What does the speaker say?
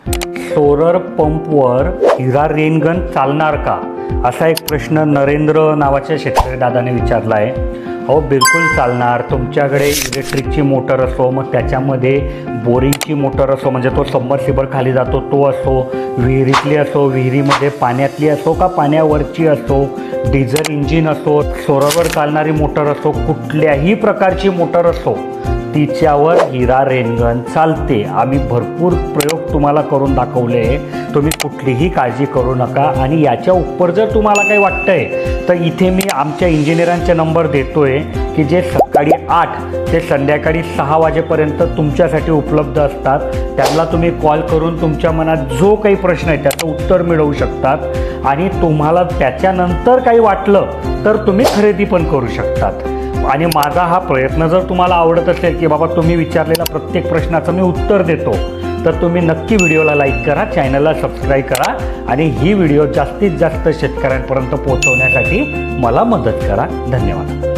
Solar पंपवर हिरा rain gun चालणार का, असा एक प्रश्न नरेंद्र नावाच्या शेतकरी दादाने विचारला आहे. हो, बिलकुल चालणार. तुमच्याकडे इलेक्ट्रिकची मोटर असो, मग त्याच्यामध्ये बोरिंगची मोटर असो, म्हणजे तो सबमर्सिबल खाली जातो तो असो, विहिरीतली असो, विहिरीमध्ये पाण्यातली असो का पाण्यावरची असो, डिझेल इंजिन असो, सोलरवर चालणारी मोटर असो, कुठल्याही प्रकारची मोटर असो, तिच्यावर हिरा रेनगन चालते. आम्ही भरपूर प्रयोग तुम्हाला करून दाखवले. तुम्ही कुठलीही काळजी करू नका. आणि याच्या उपर जर तुम्हाला काही वाटतंय तर इथे मी आमच्या इंजिनियरांचे नंबर देतोय की जे सकाळी 8 ते संध्याकाळी 6 वाजेपर्यंत तुमच्यासाठी उपलब्ध असतात. त्यांना तुम्ही कॉल करून तुमच्या मनात जो काही प्रश्न आहे त्याचं उत्तर मिळवू शकतात. आणि तुम्हाला त्याच्यानंतर काही वाटलं तर तुम्ही खरेदी पण करू शकतात. आणि माझा हा प्रयत्न जर तुम्हाला आवडत असेल की बाबा तुम्ही विचारलेल्या प्रत्येक प्रश्नाचं मी उत्तर देतो, तर तुम्ही नक्की व्हिडिओला लाईक करा, चॅनलला सबस्क्राईब करा आणि ही व्हिडिओ जास्तीत जास्त शेतकऱ्यांपर्यंत पोहोचवण्यासाठी मला मदत करा. धन्यवाद.